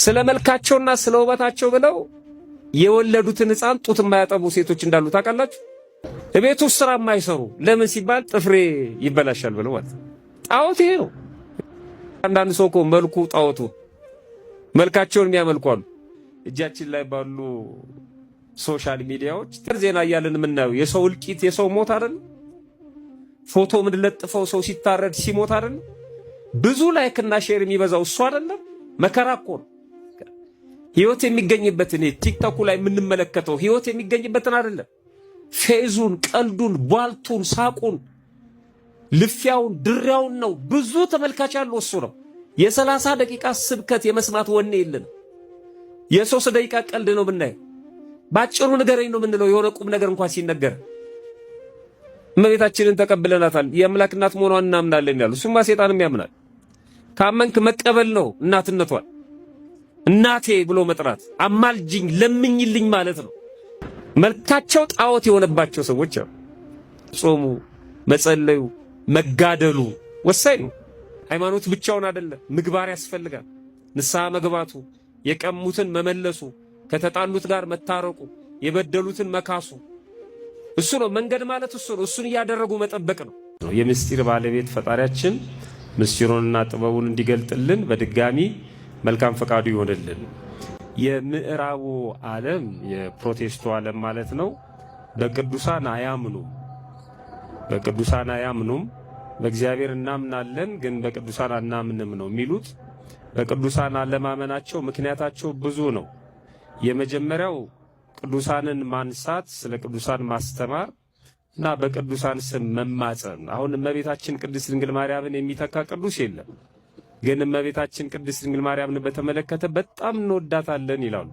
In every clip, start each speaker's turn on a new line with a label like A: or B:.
A: ስለመልካቸውና ስለውበታቸው ብለው የወለዱትን ሕፃን ጡት የማያጠቡ ሴቶች እንዳሉ ታውቃላችሁ። እቤት ውስጥ ስራ የማይሰሩ ለምን ሲባል ጥፍሬ ይበላሻል ብለው ማለት ጣዖት ይሄ ነው። አንዳንድ ሰው እኮ መልኩ ጣዖቱ መልካቸውን የሚያመልኩ አሉ። እጃችን ላይ ባሉ ሶሻል ሚዲያዎች ዜና እያለን የምናየው የሰው እልቂት የሰው ሞት አይደል? ፎቶ የምንለጥፈው ሰው ሲታረድ ሲሞት አይደል? ብዙ ላይክና ሼር የሚበዛው እሱ አይደለም? መከራ እኮ ነው። ህይወት የሚገኝበትን ቲክቶኩ ላይ የምንመለከተው ህይወት የሚገኝበትን አይደለም። ፌዙን፣ ቀልዱን፣ ቧልቱን፣ ሳቁን፣ ልፊያውን፣ ድሪያውን ነው። ብዙ ተመልካች ያለው እሱ ነው። የ30 ደቂቃ ስብከት የመስማት ወኔ የለን። የ3 ደቂቃ ቀልድ ነው ብናየው። ባጭሩ ንገረኝ ነው የምንለው። የሆነ ቁም ነገር እንኳን ሲነገር እመቤታችንን ተቀብለናታል፣ የአምላክ እናት መሆኗን እናምናለን ያሉ እሱማ ሴጣንም ያምናል። ካመንክ መቀበል ነው እናትነቷን። እናቴ ብሎ መጥራት አማልጅኝ ለምኝልኝ ማለት ነው። መልካቸው ጣዖት የሆነባቸው ሰዎች አሉ። ጾሙ፣ መጸለዩ፣ መጋደሉ ወሳኝ ነው። ሃይማኖት ብቻውን አይደለም፣ ምግባር ያስፈልጋል። ንስሐ መግባቱ፣ የቀሙትን መመለሱ፣ ከተጣሉት ጋር መታረቁ፣ የበደሉትን መካሱ እሱ ነው መንገድ ማለት እሱ ነው። እሱን እያደረጉ መጠበቅ ነው። የምስጢር ባለቤት ፈጣሪያችን ምስጢሩንና ጥበቡን እንዲገልጥልን በድጋሚ መልካም ፈቃዱ ይሆንልን። የምዕራቡ ዓለም የፕሮቴስቱ ዓለም ማለት ነው በቅዱሳን አያምኑም። በእግዚአብሔር እናምናለን ግን በቅዱሳን አናምንም ነው የሚሉት። በቅዱሳን አለማመናቸው ምክንያታቸው ብዙ ነው። የመጀመሪያው ቅዱሳንን ማንሳት፣ ስለ ቅዱሳን ማስተማር እና በቅዱሳን ስም መማፀን። አሁን እመቤታችን ቅድስት ድንግል ማርያምን የሚተካ ቅዱስ የለም። ግን እመቤታችን ቅድስት ድንግል ማርያምን በተመለከተ በጣም እንወዳታለን ይላሉ።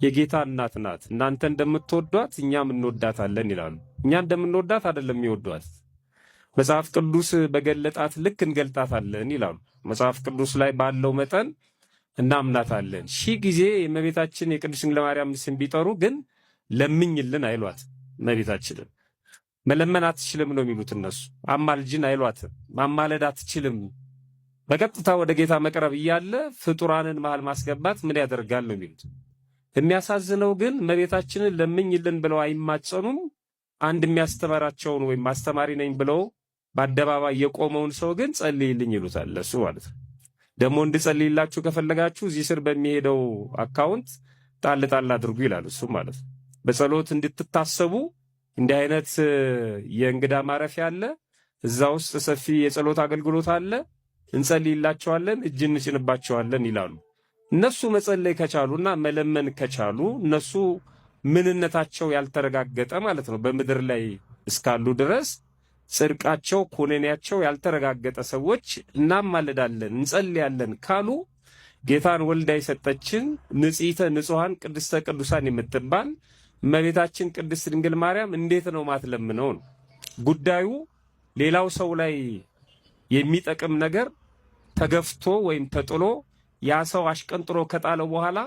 A: የጌታ እናት ናት፣ እናንተ እንደምትወዷት እኛም እንወዳታለን ይላሉ። እኛ እንደምንወዳት አይደለም የሚወዷት፣ መጽሐፍ ቅዱስ በገለጣት ልክ እንገልጣታለን ይላሉ። መጽሐፍ ቅዱስ ላይ ባለው መጠን እናምናታለን። 1000 ጊዜ የእመቤታችን የቅድስት ድንግል ማርያም ስም ቢጠሩ ግን ለምኝልን አይሏት። እመቤታችንን መለመን አትችልም ነው የሚሉት እነሱ። አማልጅን አይሏትም፣ ማማለድ አትችልም። በቀጥታ ወደ ጌታ መቅረብ እያለ ፍጡራንን መሃል ማስገባት ምን ያደርጋል ነው የሚሉት። የሚያሳዝነው ግን እመቤታችንን ለምኝልን ብለው አይማጸኑም። አንድ የሚያስተምራቸውን ወይም ማስተማሪ ነኝ ብለው በአደባባይ የቆመውን ሰው ግን ጸልይልኝ ይሉታል። ለሱ ማለት ነው። ደግሞ እንድጸልይላችሁ ከፈለጋችሁ እዚህ ስር በሚሄደው አካውንት ጣል ጣል አድርጉ ይላል እሱ ማለት ነው። በጸሎት እንድትታሰቡ እንዲህ አይነት የእንግዳ ማረፊያ አለ። እዛ ውስጥ ሰፊ የጸሎት አገልግሎት አለ። እንጸልይላቸዋለን፣ እጅ እንጭንባቸዋለን ይላሉ። እነሱ መጸለይ ከቻሉና መለመን ከቻሉ እነሱ ምንነታቸው ያልተረጋገጠ ማለት ነው በምድር ላይ እስካሉ ድረስ ጽድቃቸው ኩነኔያቸው ያልተረጋገጠ ሰዎች እናማልዳለን እንጸልያለን ካሉ ጌታን ወልዳ የሰጠችን ንጽሕተ ንጹሐን ቅድስተ ቅዱሳን የምትባል እመቤታችን ቅድስት ድንግል ማርያም እንዴት ነው ማትለምነው ነው ጉዳዩ። ሌላው ሰው ላይ የሚጠቅም ነገር ተገፍቶ ወይም ተጥሎ ያ ሰው አሽቀንጥሮ ከጣለው በኋላ